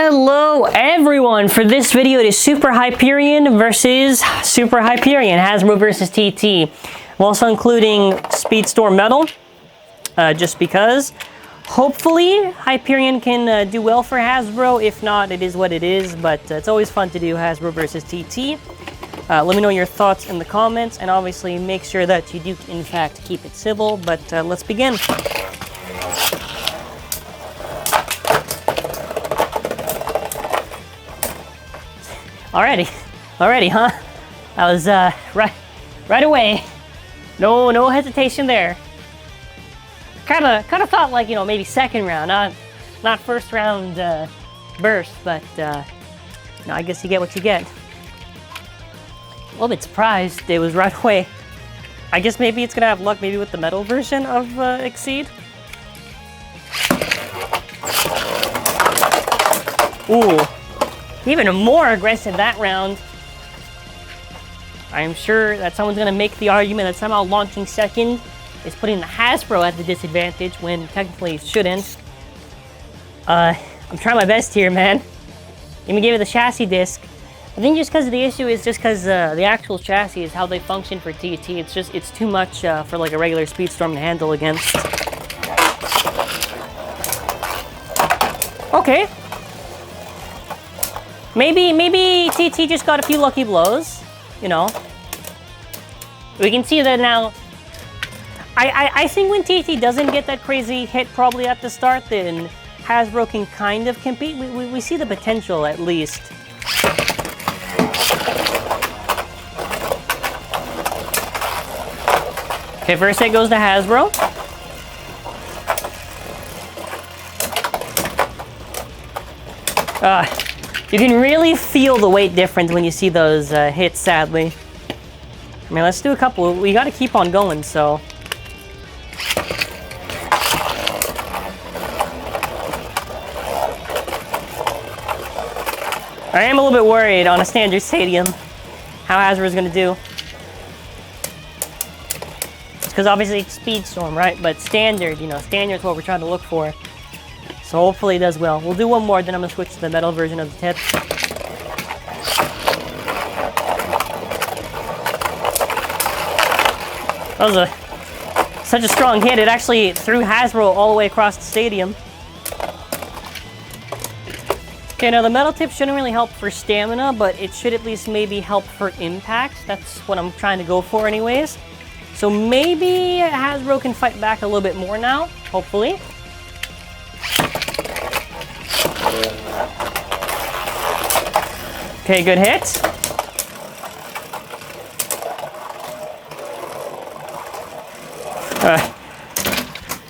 Hello everyone! For this video, it is Super Hyperion versus Super Hyperion, Hasbro versus TT. I'm also including Speedstorm Metal, just because. Hopefully, Hyperion can do well for Hasbro. If not, it is what it is, but it's always fun to do Hasbro versus TT. Let me know your thoughts in the comments, and obviously make sure that you do, in fact, keep it civil, but let's begin. Already, huh? That was right away. No hesitation there. Kind of thought, like, you know, maybe second round, not first round burst, but no, I guess you get what you get. A little bit surprised it was right away. I guess maybe it's gonna have luck, maybe with the metal version of Exceed. Ooh. Even more aggressive that round. I am sure that someone's going to make the argument that somehow launching second is putting the Hasbro at the disadvantage when technically it shouldn't. I'm trying my best here, man. Even gave it the chassis disc. I think just because the issue is just because the actual chassis is how they function for TT. It's too much for like a regular Speedstorm to handle against. Okay. Maybe TT just got a few lucky blows, you know. We can see that now. I think when TT doesn't get that crazy hit probably at the start, then Hasbro can kind of compete. We see the potential at least. Okay, first hit goes to Hasbro. You can really feel the weight difference when you see those hits, sadly. I mean, let's do a couple. We got to keep on going, so. I am a little bit worried on a standard stadium how Hasbro is going to do. It's because obviously it's Speedstorm, right? But standard, you know, standard is what we're trying to look for. So hopefully it does well. We'll do one more, then I'm going to switch to the metal version of the tip. That was such a strong hit. It actually threw Hasbro all the way across the stadium. Okay, now the metal tip shouldn't really help for stamina, but it should at least maybe help for impact. That's what I'm trying to go for anyways. So maybe Hasbro can fight back a little bit more now, hopefully. Okay, good hit.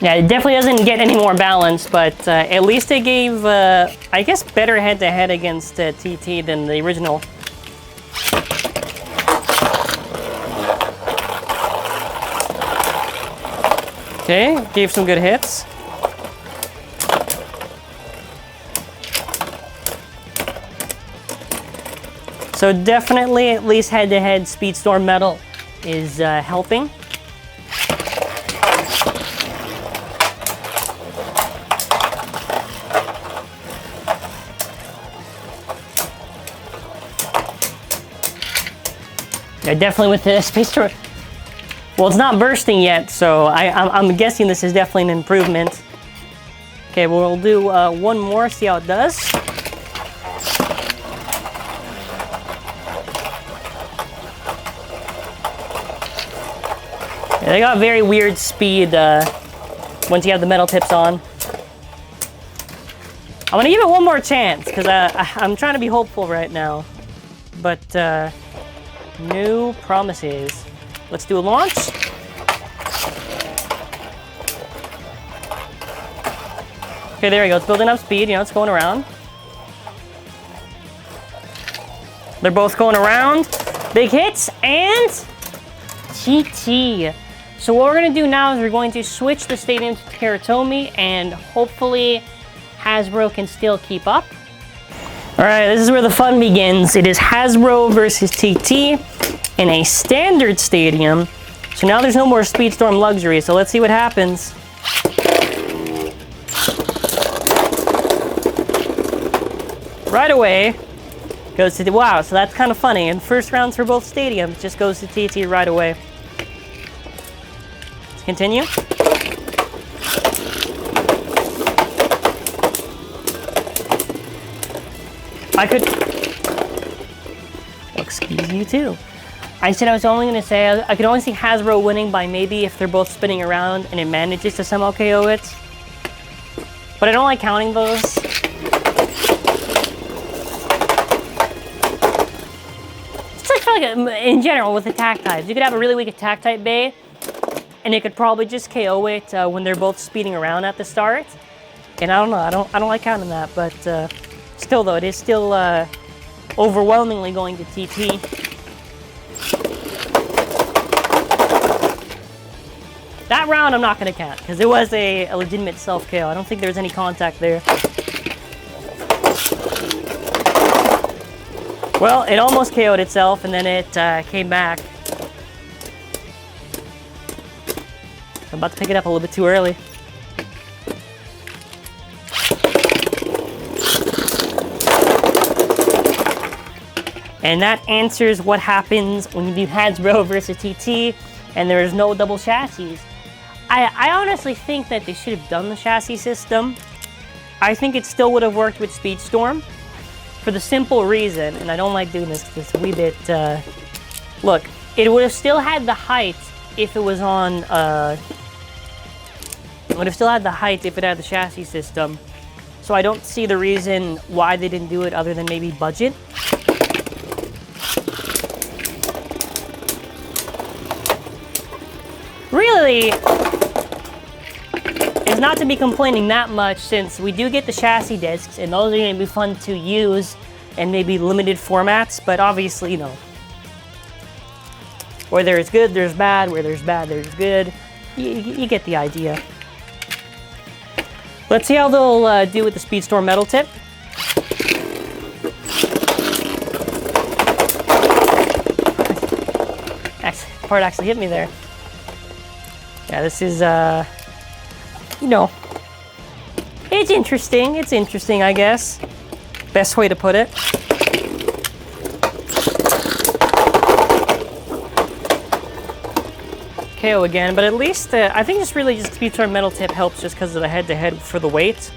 Yeah, it definitely doesn't get any more balance, but at least it gave, I guess, better head-to-head against TT than the original. Okay, gave some good hits. So definitely, at least head-to-head, Speedstorm Metal is helping. Yeah, definitely with the Speedstorm. Well, it's not bursting yet, so I'm guessing this is definitely an improvement. Okay, we'll do one more, see how it does. They got very weird speed once you have the metal tips on. I'm gonna give it one more chance because I'm trying to be hopeful right now, but no promises. Let's do a launch. Okay, there we go. It's building up speed. You know, it's going around. They're both going around. Big hits and TT. So what we're going to do now is we're going to switch the stadium to Takara Tomy, and hopefully Hasbro can still keep up. All right, this is where the fun begins. It is Hasbro versus TT in a standard stadium. So now there's no more Speedstorm luxury, so let's see what happens. right away goes to the, wow, so that's kind of funny. And first rounds for both stadiums just goes to TT right away. Let's continue. I could, excuse you too. I said I was only going to say I could only see Hasbro winning by maybe if they're both spinning around and it manages to somehow KO it. But I don't like counting those. It's like, in general with attack types, you could have a really weak attack type Bey, and it could probably just KO it when they're both speeding around at the start. And I don't know, I don't like counting that, but still though, it is still overwhelmingly going to TT. That round I'm not going to count, because it was a legitimate self-KO. I don't think there was any contact there. Well, it almost KO'd itself, and then it came back. I'm about to pick it up a little bit too early. And that answers what happens when you do Hasbro versus TT, and there is no double chassis. I honestly think that they should have done the chassis system. I think it still would have worked with Speedstorm for the simple reason, and I don't like doing this because it's a wee bit, look, it would have still had the height if it was on, it would have still had the height if it had the chassis system. So I don't see the reason why they didn't do it other than maybe budget. Really, it's not to be complaining that much since we do get the chassis discs and those are going to be fun to use in maybe limited formats, but obviously, you know, where there's good, there's bad, where there's bad, there's good. You get the idea. Let's see how they'll do with the Speedstorm metal tip. Part actually hit me there. Yeah, this is, you know, it's interesting. It's interesting, I guess. Best way to put it. KO again, but at least, I think it's really just Speedstorm metal tip helps just because of the head-to-head for the weight.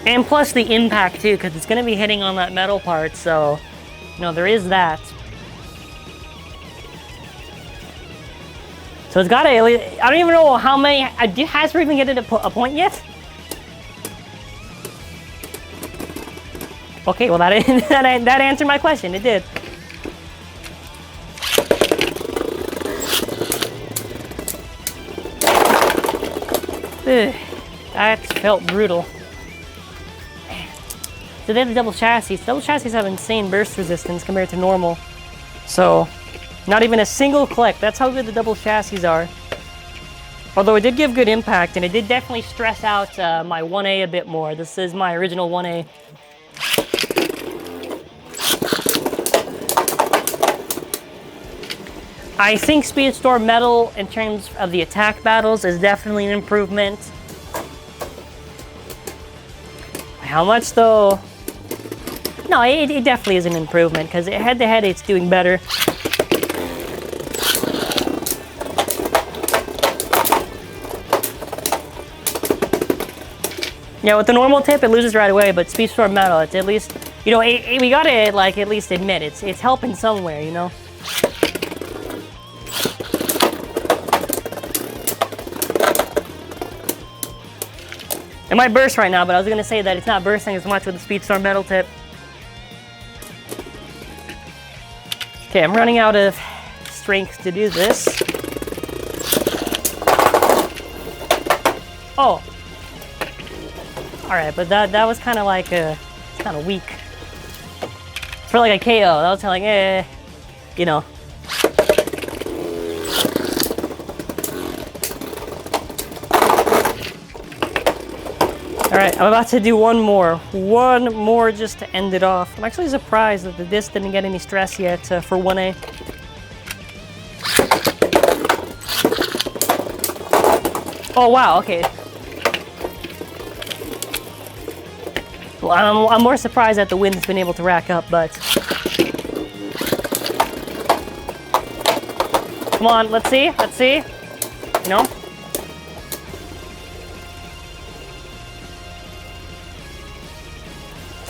And plus the impact too, because it's going to be hitting on that metal part, so, you know, there is that. So it's got to, I don't even know how many, has Hasbro even get it a point yet? Okay, well that answered my question, it did. Ugh, that felt brutal. So they have the double chassis. Double chassis have insane burst resistance compared to normal. So, not even a single click. That's how good the double chassis are. Although it did give good impact, and it did definitely stress out my 1A a bit more. This is my original 1A. I think Speedstorm Metal, in terms of the attack battles, is definitely an improvement. How much though? No, it definitely is an improvement, because head-to-head it's doing better. Yeah, with the normal tip, it loses right away, but Speedstorm Metal, it's at least, you know, we gotta, like, at least admit, it's helping somewhere, you know? It might burst right now, but I was gonna say that it's not bursting as much with the Speedstorm metal tip. Okay, I'm running out of strength to do this. Oh. Alright, but that was kind of like kind of weak. For like a KO, that was kind of like, you know. Alright, I'm about to do one more just to end it off. I'm actually surprised that the disc didn't get any stress yet for 1A. Oh, wow, okay. Well, I'm more surprised that the wind's been able to rack up, but... Come on, let's see, You know?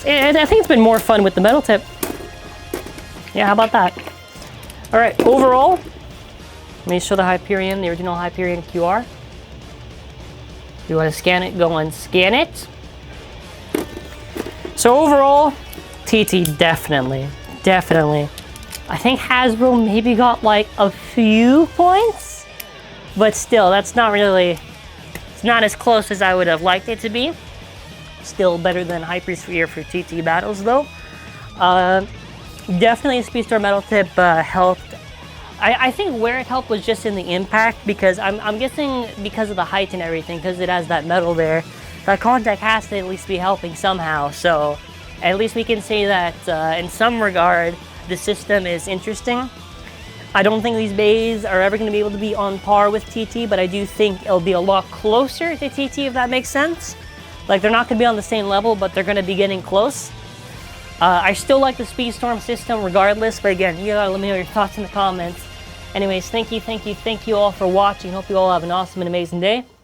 And I think it's been more fun with the metal tip. Yeah, how about that? All right, overall, let me show the Hyperion, the original Hyperion QR. If you want to scan it, go and scan it. So overall, TT definitely. I think Hasbro maybe got like a few points, but still, that's not really, it's not as close as I would have liked it to be. Still better than Hypersphere for TT battles though. Definitely a Speedstorm metal tip helped. I think where it helped was just in the impact, because I'm guessing because of the height and everything, because it has that metal there, that contact has to at least be helping somehow. So at least we can say that in some regard, the system is interesting. I don't think these bays are ever going to be able to be on par with TT, but I do think it'll be a lot closer to TT, if that makes sense. Like, they're not going to be on the same level, but they're going to be getting close. I still like the Speedstorm system regardless, but again, you gotta let me know your thoughts in the comments. Anyways, thank you all for watching. Hope you all have an awesome and amazing day.